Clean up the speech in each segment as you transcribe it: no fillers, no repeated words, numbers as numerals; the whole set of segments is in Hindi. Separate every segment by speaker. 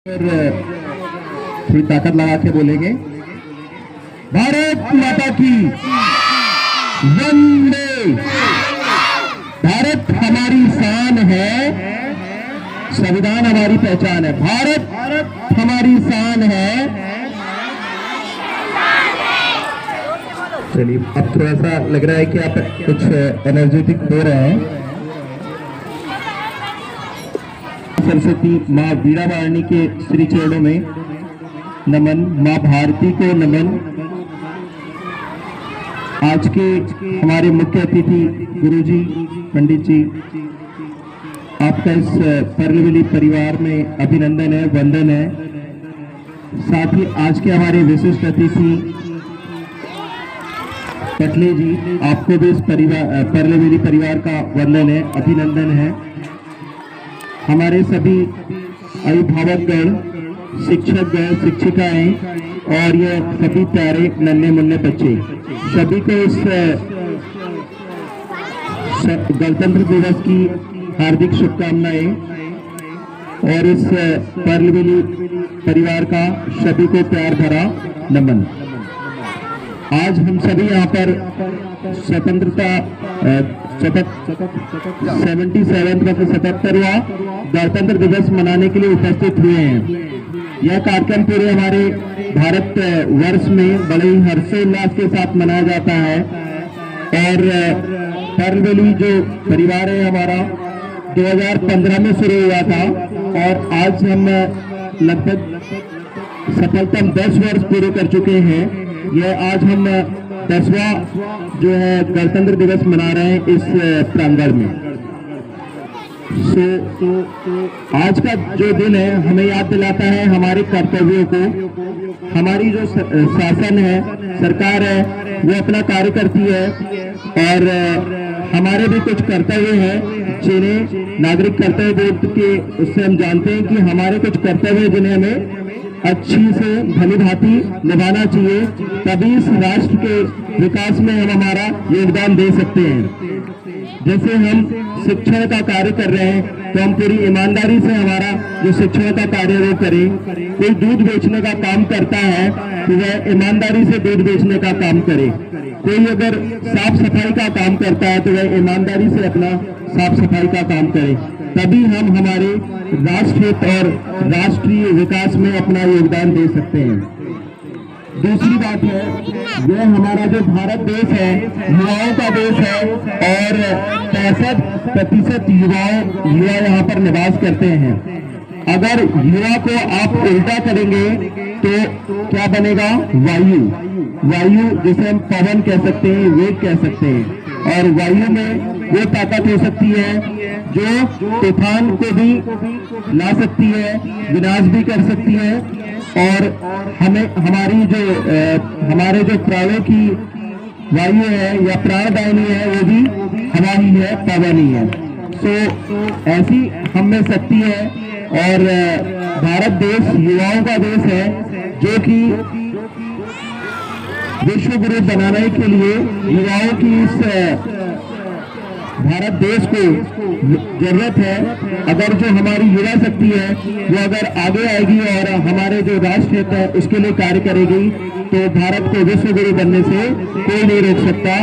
Speaker 1: थोड़ी ताकत लगा के बोलेंगे, भारत माता की वंदे। भारत हमारी शान है, संविधान हमारी पहचान है। भारत हमारी शान है। चलिए, अब थोड़ा सा लग रहा है कि आप कुछ एनर्जेटिक हो रहे हैं। सरस्वती माँ वीणावाणी के श्री चरणों में नमन, माँ भारती को नमन। आज के हमारे मुख्य अतिथि गुरुजी, पंडित जी, आपका इस पर्लवेली परिवार में अभिनंदन है, वंदन है। साथ ही आज के हमारे विशिष्ट अतिथि पटले जी, आपको भी इस पर्लवेली परिवार का वंदन है, अभिनंदन है। हमारे सभी अभिभावकगण, शिक्षकगण, शिक्षिकाएं और ये सभी प्यारे नन्हे मुन्ने बच्चे, सभी को इस गणतंत्र दिवस की हार्दिक शुभकामनाएं और इस पर्लवेली परिवार का सभी को प्यार भरा नमन। आज हम सभी यहाँ पर स्वतंत्रता 77वां गणतंत्र दिवस मनाने के लिए उपस्थित हुए हैं। यह कार्यक्रम पूरे हमारे भारत वर्ष में बड़े ही हर्षोल्लास के साथ मनाया जाता है। और पर्लवेली जो परिवार है हमारा 2015 में शुरू हुआ था और आज हम लगभग सफलतम 10 वर्ष पूरे कर चुके हैं। यह आज हम 10वां जो है गणतंत्र दिवस मना रहे हैं इस प्रांगण में। आज का जो दिन है हमें याद दिलाता है हमारे कर्तव्यों को। हमारी जो शासन है, सरकार है, वो अपना कार्य करती है और हमारे भी कुछ कर्तव्य हैं जिन्हें नागरिक कर्तव्य बोर्ड के उससे हम जानते हैं कि हमारे कुछ कर्तव्य जिन्हें हमें अच्छी से भली भांति निभाना चाहिए, तभी इस राष्ट्र के विकास में हम हमारा योगदान दे सकते हैं। जैसे हम शिक्षण का कार्य कर रहे हैं तो हम पूरी ईमानदारी से हमारा जो शिक्षण का कार्य वो करें। कोई दूध बेचने का काम करता है तो वह ईमानदारी से दूध बेचने का काम करे। कोई अगर साफ सफाई का काम करता है तो वह ईमानदारी से अपना साफ सफाई का काम करे, तभी हम हमारे राष्ट्रहित और राष्ट्रीय विकास में अपना योगदान दे सकते हैं। दूसरी बात है, यह हमारा जो भारत देश है युवाओं का देश है और 65% युवा यहाँ पर निवास करते हैं। अगर युवा को आप उल्टा करेंगे तो क्या बनेगा? वायु जिसे हम पवन कह सकते हैं, वेग कह सकते हैं। और वायु में वो ताकत हो सकती है जो तूफान को भी ला सकती है, विनाश भी कर सकती है और हमें हमारे जो प्राणों की वायु है या प्राणदायिनी है वो भी हवा ही है, पवन ही है। ऐसी हम में शक्ति है और भारत देश युवाओं का देश है जो कि विश्व गुरु बनाने के लिए युवाओं की इस भारत देश को जरूरत है। अगर जो हमारी युवा शक्ति है वो अगर आगे आएगी और हमारे जो राष्ट्र हित है उसके लिए कार्य करेगी तो भारत को विश्व गुरु बनने से कोई नहीं रोक सकता।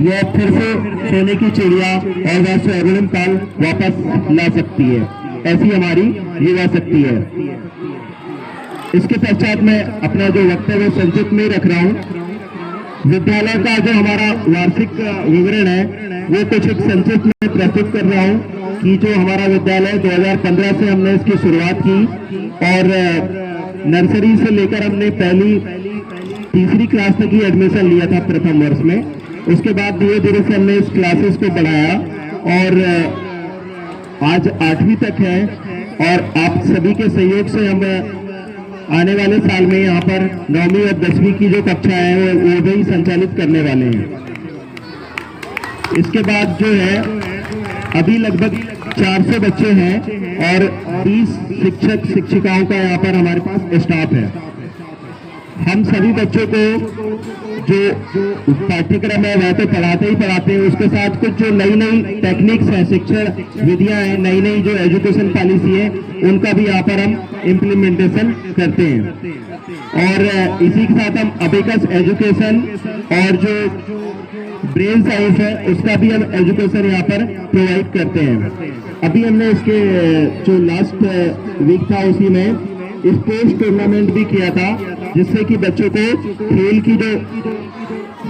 Speaker 1: यह फिर से सोने की चिड़िया और वह स्वर्णिम काल वापस ला सकती है। ऐसी हमारी युवा शक्ति है। इसके पश्चात मैं अपना जो वक्तव्य संक्षिप्त में रख रहा हूँ। विद्यालय का जो हमारा वार्षिक विवरण है वो कुछ एक संक्षिप्त में प्रस्तुत कर रहा हूँ कि जो हमारा विद्यालय 2015 से हमने इसकी शुरुआत की और नर्सरी से लेकर हमने पहली तीसरी क्लास तक ही एडमिशन लिया था प्रथम वर्ष में। उसके बाद धीरे धीरे से हमने इस क्लासेस को बढ़ाया और आज 8वीं तक है और आप सभी के सहयोग से हम आने वाले साल में यहाँ पर 9वीं और 10वीं की जो कक्षा है वो भी संचालित करने वाले हैं। इसके बाद जो है अभी लगभग 400 बच्चे हैं और 20 शिक्षक शिक्षिकाओं का यहाँ पर हमारे पास स्टाफ है। हम सभी बच्चों को जो पाठ्यक्रम है वह तो पढ़ाते ही पढ़ाते हैं, उसके साथ कुछ जो नई नई टेक्निक्स है, शिक्षण विधियां हैं, नई नई जो एजुकेशन पॉलिसी है, उनका भी यहाँ पर हम इम्प्लीमेंटेशन करते हैं। और इसी के साथ हम अबेकस एजुकेशन और जो ब्रेन साइंस है उसका भी हम एजुकेशन यहाँ पर प्रोवाइड करते हैं। अभी हमने इसके जो लास्ट वीक था उसी में स्पोर्ट्स टूर्नामेंट भी किया था, जिससे कि बच्चों को खेल की जो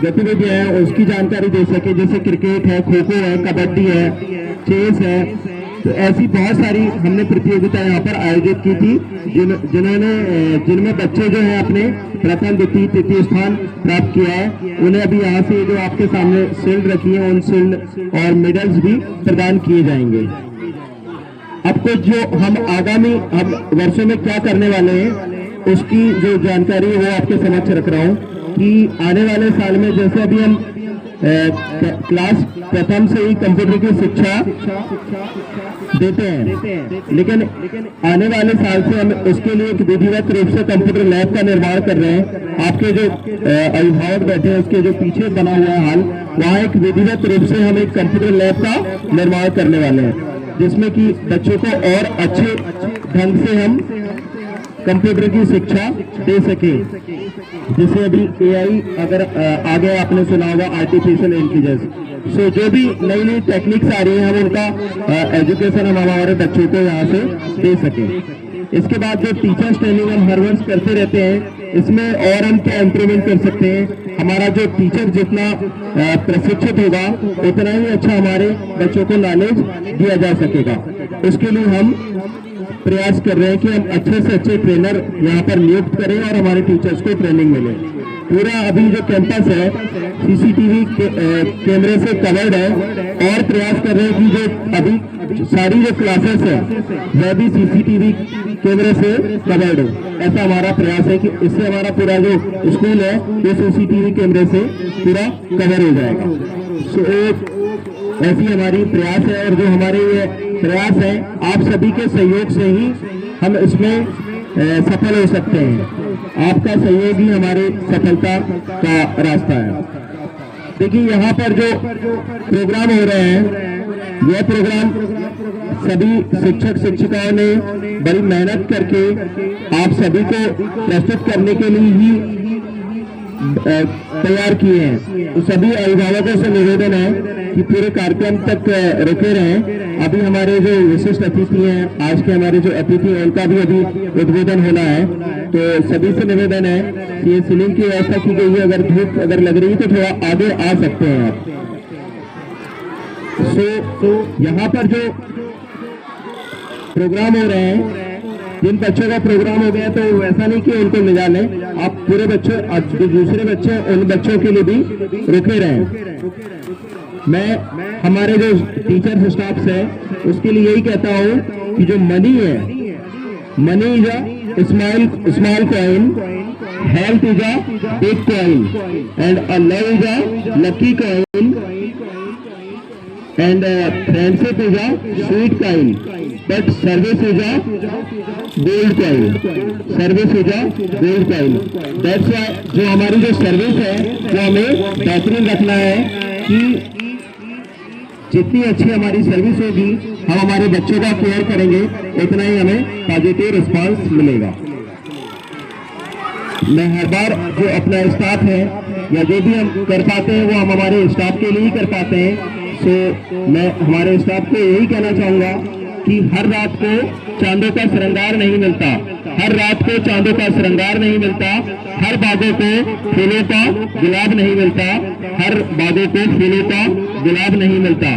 Speaker 1: गतिविधियां हैं उसकी जानकारी दे सके, जैसे क्रिकेट है, खो खो है, कबड्डी है, चेस है। तो ऐसी बहुत सारी हमने प्रतियोगिताएं यहाँ पर आयोजित की थी, जिनमें बच्चे जो हैं अपने प्रथम द्वितीय तृतीय स्थान प्राप्त किया है। उन्हें अभी यहाँ से जो आपके सामने शील्ड रखी है, उन शील्ड और मेडल्स भी प्रदान किए जाएंगे। अब कुछ जो हम आगामी वर्षों में क्या करने वाले हैं उसकी जो जानकारी है वो आपके समक्ष रख रहा हूँ कि आने वाले साल में जैसे अभी हम क्लास प्रथम से ही कंप्यूटर की शिक्षा देते हैं, लेकिन आने वाले साल से हम उसके लिए एक विधिवत रूप से कंप्यूटर लैब का निर्माण कर रहे हैं। आपके जो अभिभावक बैठे हैं उसके जो पीछे बना हुआ है हाल, वहाँ एक विधिवत रूप से हम एक कंप्यूटर लैब का निर्माण करने वाले हैं, जिसमें कि बच्चों को और अच्छे ढंग से हम कंप्यूटर की शिक्षा दे सके। जैसे अभी एआई अगर आगे आपने सुना होगा, आर्टिफिशियल इंटेलिजेंस। सो जो भी नई नई टेक्निक्स आ रही हैं हम उनका एजुकेशन हम हमारे बच्चों को यहाँ से दे सके। इसके बाद जो टीचर्स ट्रेनिंग हम हर वर्ष करते रहते हैं, इसमें और हम क्या इम्प्रूवमेंट कर सकते हैं। हमारा जो टीचर जितना प्रशिक्षित होगा उतना ही अच्छा हमारे बच्चों को नॉलेज दिया जा सकेगा। उसके लिए हम प्रयास कर रहे हैं कि हम अच्छे से अच्छे ट्रेनर यहाँ पर नियुक्त करें और हमारे टीचर्स को ट्रेनिंग मिले। पूरा अभी जो कैंपस है सीसीटीवी कैमरे से कवर्ड है, और प्रयास कर रहे हैं कि जो अभी सारी जो क्लासेस है वह भी सीसीटीवी कैमरे से कवर्ड हो। ऐसा हमारा प्रयास है कि इससे हमारा पूरा जो स्कूल है वो सीसीटीवी कैमरे से पूरा कवर हो जाएगा। ऐसी हमारी प्रयास है, और जो हमारे ये प्रयास है आप सभी के सहयोग से ही हम इसमें सफल हो सकते हैं। आपका सहयोग ही हमारे सफलता का रास्ता है। देखिए यहाँ पर जो प्रोग्राम हो रहे हैं, यह प्रोग्राम सभी शिक्षक शिक्षिकाओं ने बड़ी मेहनत करके आप सभी को प्रस्तुत करने के लिए ही तैयार किए हैं। तो सभी अभिभावकों से निवेदन है कि पूरे कार्यक्रम तक रुके रहें। अभी हमारे जो विशिष्ट अतिथि हैं, आज के हमारे जो अतिथि हैं, उनका भी अभी उद्बोधन होना है। तो सभी से निवेदन है कि ये सीलिंग की व्यवस्था की गई है, अगर धूप अगर लग रही है तो थोड़ा आगे आ सकते हैं आप। तो यहाँ पर जो प्रोग्राम हो रहे हैं, जिन बच्चों का प्रोग्राम हो गया तो वैसा नहीं कि उनको ले जाने, आप पूरे बच्चों जो दूसरे बच्चे उन बच्चों के लिए भी रुके रहें। मैं हमारे जो टीचर स्टाफ है उसके लिए यही कहता हूँ कि जो मनी है, money is a small coin, health is a big coin, and a love is a lucky coin, and friendship is a sweet coin, but service is a gold coin. Service is a gold coin. That's why जो हमारी जो सर्विस है वो हमें बेहतरीन रखना है कि जितनी अच्छी हमारी सर्विस होगी, हम हमारे बच्चों का केयर करेंगे, उतना ही हमें पॉजिटिव रिस्पांस मिलेगा। मैं हर बार जो अपना स्टाफ है या जो भी हम कर पाते हैं वो हम हमारे स्टाफ के लिए ही कर पाते हैं। मैं हमारे स्टाफ को यही कहना चाहूंगा कि हर रात को चांदों का श्रृंगार नहीं मिलता, हर रात को चांदों का श्रृंगार नहीं मिलता, हर बागों को फूलों का गुलाब नहीं मिलता, हर बागों को फूलों का गुलाब नहीं मिलता।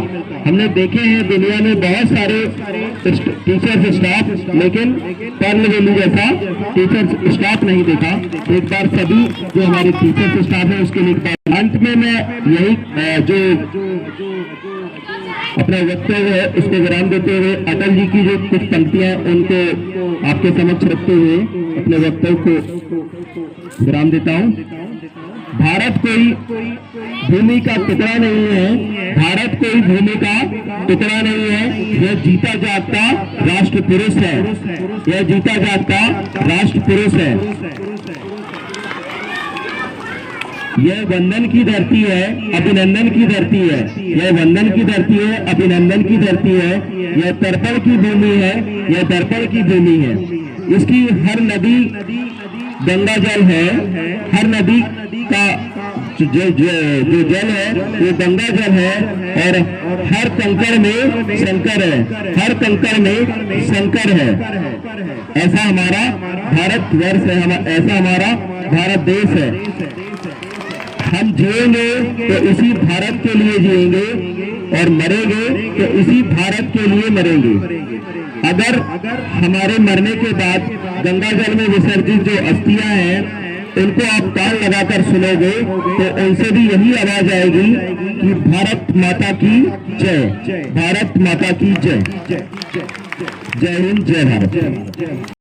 Speaker 1: हमने देखे हैं दुनिया में बहुत सारे टीचर्स स्टाफ, लेकिन पर्ल वैली जैसा टीचर्स स्टाफ नहीं देखा। एक बार सभी जो हमारे टीचर्स स्टाफ है उसके लिए अंत में मैं यही जो अपना वक्तव्य है उसको विराम देते हुए अटल जी की जो कुछ पंक्तियां उनको आपके समक्ष रखते हुए अपने वक्तव्य को विराम देता हूं। भारत कोई भूमि का टुकड़ा नहीं है, भारत कोई भूमि का टुकड़ा नहीं है, यह जीता जागता राष्ट्र पुरुष है, यह जीता जागता राष्ट्र पुरुष है। यह वंदन की धरती है, अभिनंदन की धरती है। यह वंदन की धरती है, अभिनंदन की धरती है। यह तर्पण की भूमि है, यह दर्पण की भूमि है। इसकी हर नदी गंगा जल है, हर नदी का जो जल है वो गंगा जल है, और हर कंकड़ में शंकर है, हर कंकड़ में शंकर है। ऐसा हमारा भारतवर्ष है, ऐसा हमारा भारत देश है। हम जिएंगे तो इसी भारत के लिए जिएंगे, और मरेंगे तो इसी भारत के लिए मरेंगे। अगर हमारे मरने के बाद गंगा जल में विसर्जित जो अस्थियां हैं उनको आप कान लगाकर सुनोगे तो उनसे भी यही आवाज आएगी कि भारत माता की जय, भारत माता की जय। जय हिंद, जय भारत।